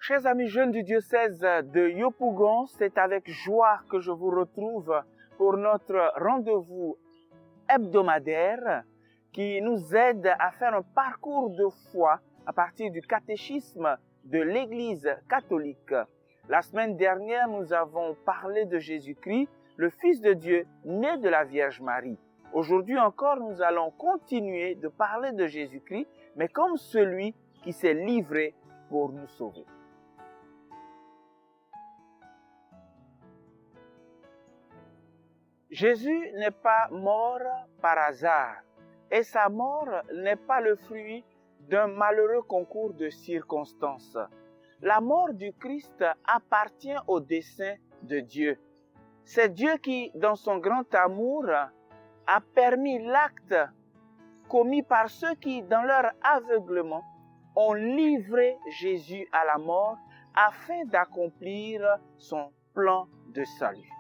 Chers amis jeunes du diocèse de Yopougon, c'est avec joie que je vous retrouve pour notre rendez-vous hebdomadaire qui nous aide à faire un parcours de foi à partir du catéchisme de l'Église catholique. La semaine dernière, nous avons parlé de Jésus-Christ, le Fils de Dieu, né de la Vierge Marie. Aujourd'hui encore, nous allons continuer de parler de Jésus-Christ, mais comme celui qui s'est livré pour nous sauver. Jésus n'est pas mort par hasard et sa mort n'est pas le fruit d'un malheureux concours de circonstances. La mort du Christ appartient au dessein de Dieu. C'est Dieu qui, dans son grand amour, a permis l'acte commis par ceux qui, dans leur aveuglement, ont livré Jésus à la mort afin d'accomplir son plan de salut.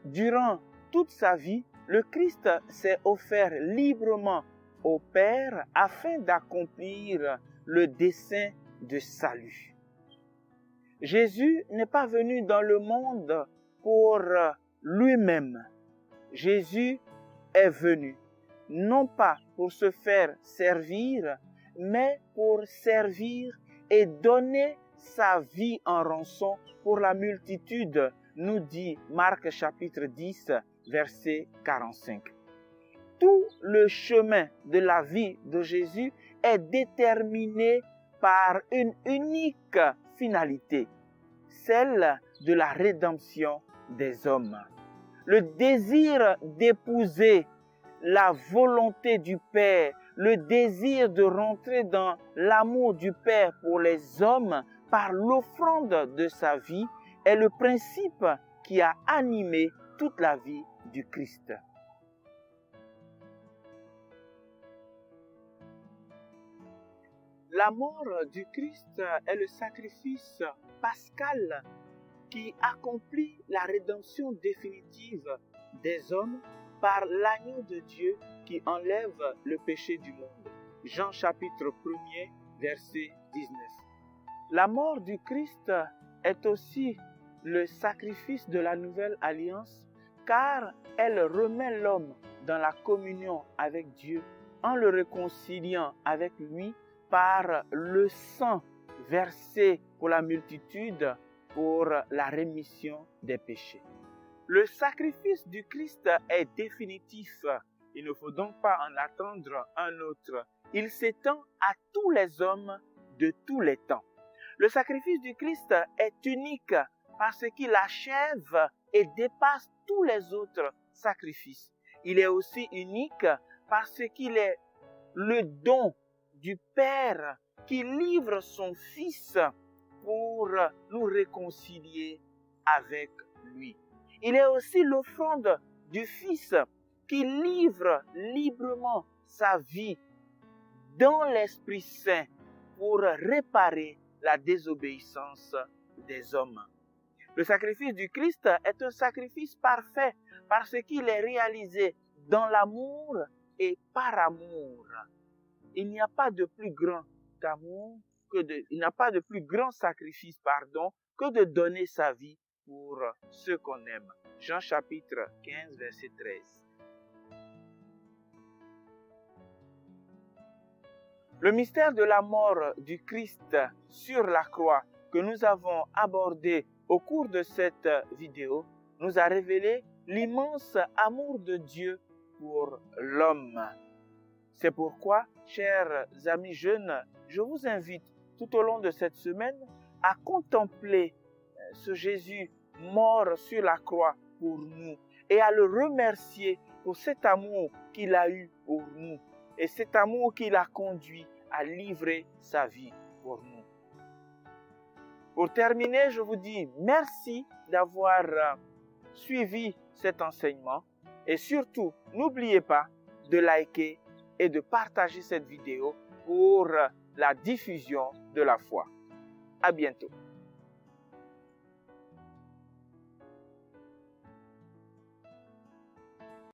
Durant toute sa vie, le Christ s'est offert librement au Père afin d'accomplir le dessein de salut. Jésus n'est pas venu dans le monde pour lui-même. Jésus est venu non pas pour se faire servir, mais pour servir et donner sa vie en rançon pour la multitude, nous dit Marc chapitre 10, verset 45. Tout le chemin de la vie de Jésus est déterminé par une unique finalité, celle de la rédemption des hommes. Le désir d'épouser la volonté du Père, le désir de rentrer dans l'amour du Père pour les hommes par l'offrande de sa vie est le principe qui a animé toute la vie du Christ. La mort du Christ est le sacrifice pascal qui accomplit la rédemption définitive des hommes par l'agneau de Dieu qui enlève le péché du monde. Jean chapitre 1er, verset 19. La mort du Christ est aussi le sacrifice de la nouvelle alliance car elle remet l'homme dans la communion avec Dieu en le réconciliant avec lui par le sang versé pour la multitude pour la rémission des péchés. Le sacrifice du Christ est définitif. Il ne faut donc pas en attendre un autre. Il s'étend à tous les hommes de tous les temps. Le sacrifice du Christ est unique parce qu'il achève et dépasse tous les autres sacrifices. Il est aussi unique parce qu'il est le don du Père qui livre son Fils pour nous réconcilier avec lui. Il est aussi l'offrande du Fils qui livre librement sa vie dans l'Esprit Saint pour réparer la désobéissance des hommes. Le sacrifice du Christ est un sacrifice parfait parce qu'il est réalisé dans l'amour et par amour. Il n'y a pas de plus grand amour il n'y a pas de plus grand sacrifice, que de donner sa vie pour ceux qu'on aime. Jean chapitre 15, verset 13. Le mystère de la mort du Christ sur la croix que nous avons abordé au cours de cette vidéo nous a révélé l'immense amour de Dieu pour l'homme. C'est pourquoi, chers amis jeunes, je vous invite tout au long de cette semaine à contempler ce Jésus mort sur la croix pour nous et à le remercier pour cet amour qu'il a eu pour nous et cet amour qui l'a conduit à livrer sa vie pour nous. Pour terminer, je vous dis merci d'avoir suivi cet enseignement et surtout, n'oubliez pas de liker et de partager cette vidéo pour la diffusion de la foi. À bientôt.